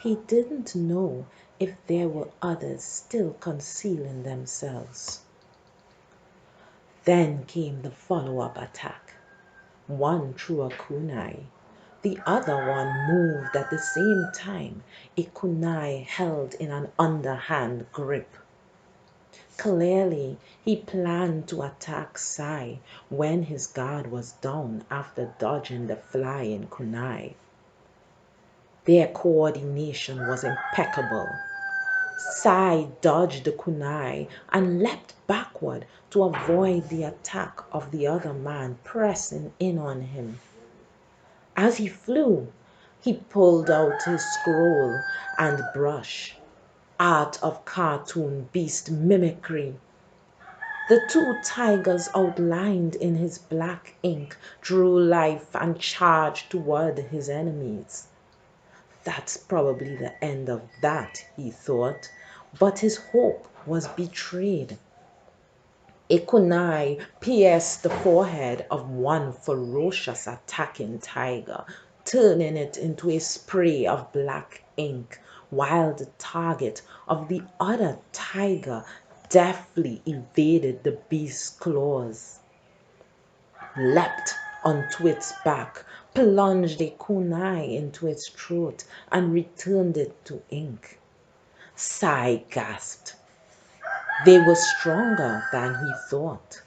He didn't know if there were others still concealing themselves. Then came the follow-up attack. One threw a kunai. The other one moved at the same time, a kunai held in an underhand grip. Clearly, he planned to attack Sai when his guard was down after dodging the flying kunai. Their coordination was impeccable. Sai dodged the kunai and leapt backward to avoid the attack of the other man pressing in on him. As he flew, he pulled out his scroll and brush, art of cartoon beast mimicry. The two tigers outlined in his black ink drew life and charged toward his enemies. That's probably the end of that, he thought, but his hope was betrayed. A kunai pierced the forehead of one ferocious attacking tiger, turning it into a spray of black ink, while the target of the other tiger deftly evaded the beast's claws, leapt onto its back, plunged a kunai into its throat, and returned it to ink. Sai gasped. They were stronger than he thought.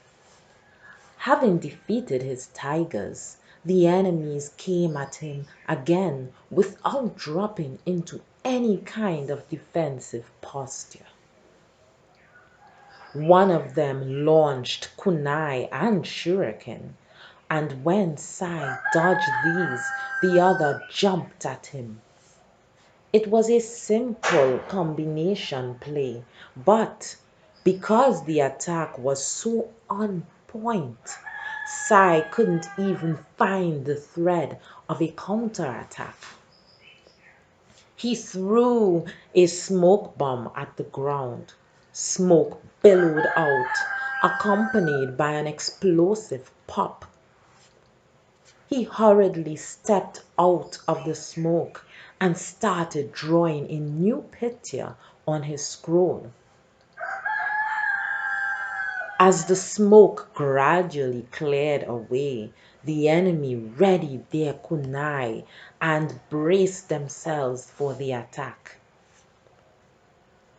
Having defeated his tigers, the enemies came at him again without dropping into any kind of defensive posture. One of them launched kunai and shuriken, and when Sai dodged these, the other jumped at him. It was a simple combination play, but because the attack was so on point, Sai couldn't even find the thread of a counterattack. He threw a smoke bomb at the ground. Smoke billowed out, accompanied by an explosive pop. He hurriedly stepped out of the smoke and started drawing a new picture on his scroll. As the smoke gradually cleared away, the enemy readied their kunai and braced themselves for the attack.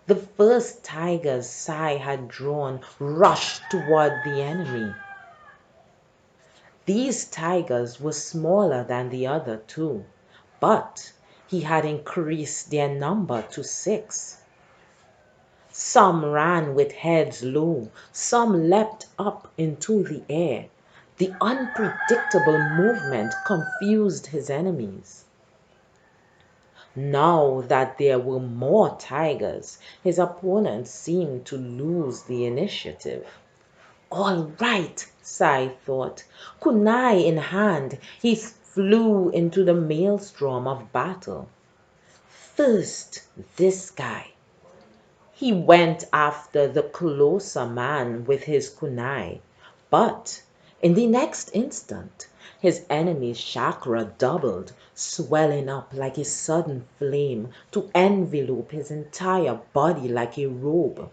The first tigers Sai had drawn rushed toward the enemy. These tigers were smaller than the other two, but he had increased their number to 6. Some ran with heads low, some leapt up into the air. The unpredictable movement confused his enemies. Now that there were more tigers, his opponent seemed to lose the initiative. All right, Sai thought. Kunai in hand, he flew into the maelstrom of battle. First, this guy. He went after the closer man with his kunai, but in the next instant, his enemy's chakra doubled, swelling up like a sudden flame to envelop his entire body like a robe.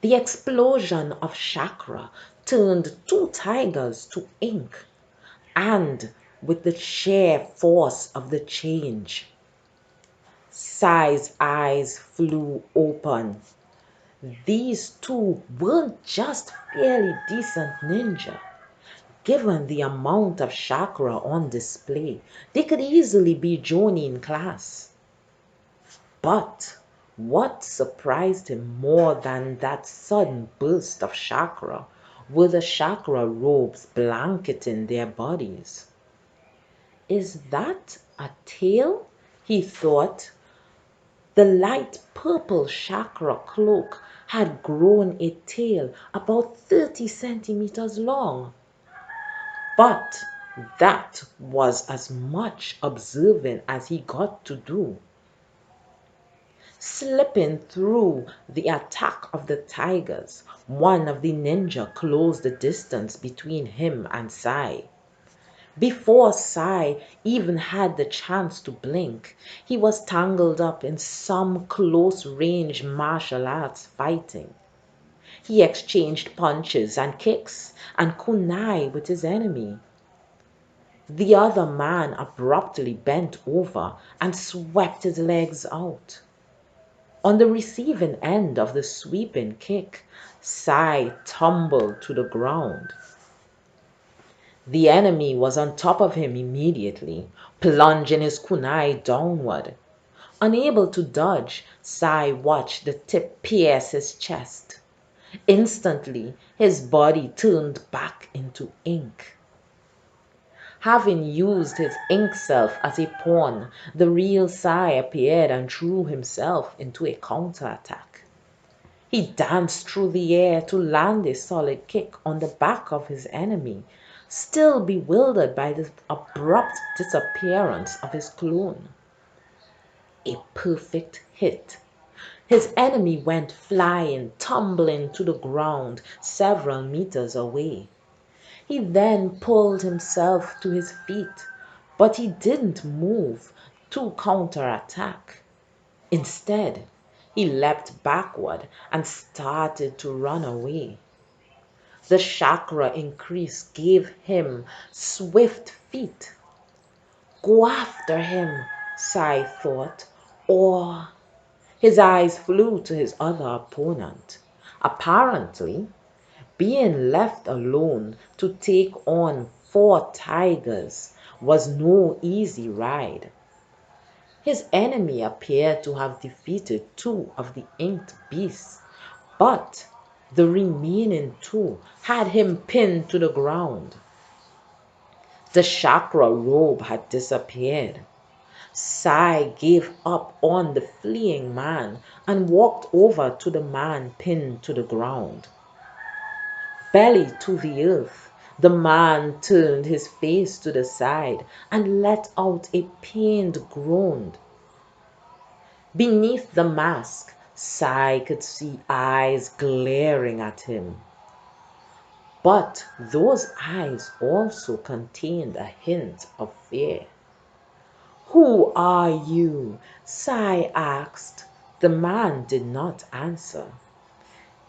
The explosion of chakra turned 2 tigers to ink, and with the sheer force of the change, Sai's eyes flew open. These two weren't just fairly decent ninja. Given the amount of chakra on display, they could easily be joining class. But what surprised him more than that sudden burst of chakra were the chakra robes blanketing their bodies. Is that a tail? He thought. The light purple chakra cloak had grown a tail about 30 centimeters long. But that was as much observing as he got to do. Slipping through the attack of the tigers, one of the ninja closed the distance between him and Sai. Before Sai even had the chance to blink, he was tangled up in some close-range martial arts fighting. He exchanged punches and kicks and kunai with his enemy. The other man abruptly bent over and swept his legs out. On the receiving end of the sweeping kick, Sai tumbled to the ground. The enemy was on top of him immediately, plunging his kunai downward. Unable to dodge, Sai watched the tip pierce his chest. Instantly, his body turned back into ink. Having used his ink self as a pawn, the real Sai appeared and threw himself into a counterattack. He danced through the air to land a solid kick on the back of his enemy, still bewildered by the abrupt disappearance of his clone. A perfect hit. His enemy went flying, tumbling to the ground several meters away. He then pulled himself to his feet, but he didn't move to counterattack. Instead, he leapt backward and started to run away. The chakra increase gave him swift feet. Go after him, Sai thought, or his eyes flew to his other opponent. Apparently, being left alone to take on 4 tigers was no easy ride. His enemy appeared to have defeated 2 of the inked beasts, but the remaining 2 had him pinned to the ground. The chakra robe had disappeared. Sai gave up on the fleeing man and walked over to the man pinned to the ground. Belly to the earth, the man turned his face to the side and let out a pained groan. Beneath the mask, Sai could see eyes glaring at him. But those eyes also contained a hint of fear. Who are you? Sai asked. The man did not answer.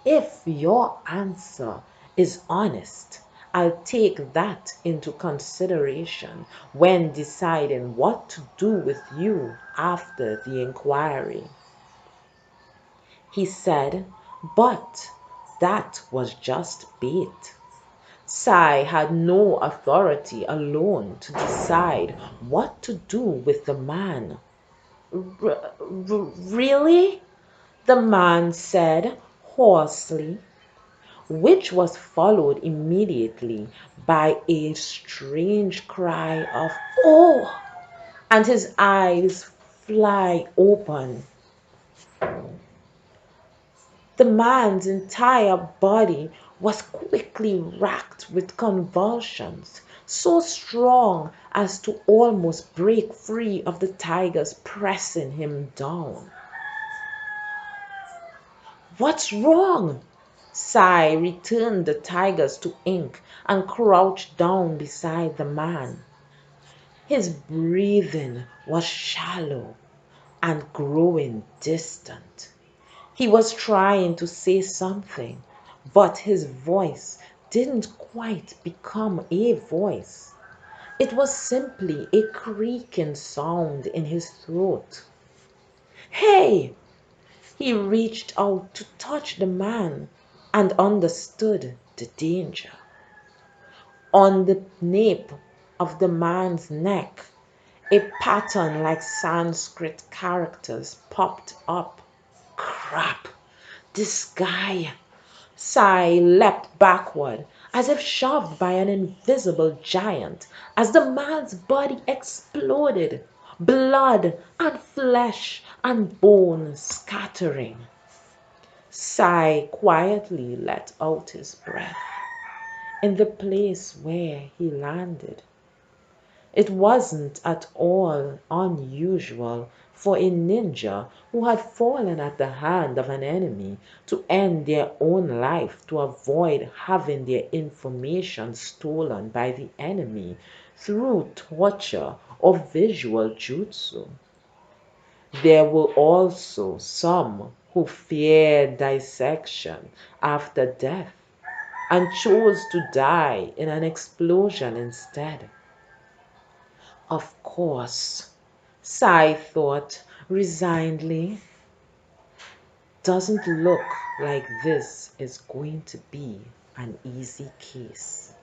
If your answer is honest, I'll take that into consideration when deciding what to do with you after the inquiry. He said, but that was just bait. Sai had no authority alone to decide what to do with the man. Really? The man said hoarsely, which was followed immediately by a strange cry of "Oh!" and his eyes fly open. The man's entire body was quickly racked with convulsions, so strong as to almost break free of the tigers pressing him down. What's wrong? Sai returned the tigers to ink and crouched down beside the man. His breathing was shallow and growing distant. He was trying to say something, but his voice didn't quite become a voice. It was simply a creaking sound in his throat. Hey! He reached out to touch the man and understood the danger. On the nape of the man's neck, a pattern like Sanskrit characters popped up. Crap! This guy! Sai leapt backward, as if shoved by an invisible giant, as the man's body exploded, blood and flesh and bone scattering. Sai quietly let out his breath in the place where he landed. It wasn't at all unusual for a ninja who had fallen at the hand of an enemy to end their own life to avoid having their information stolen by the enemy through torture or visual jutsu. There were also some who feared dissection after death and chose to die in an explosion instead. Of course, Sai thought resignedly, doesn't look like this is going to be an easy case.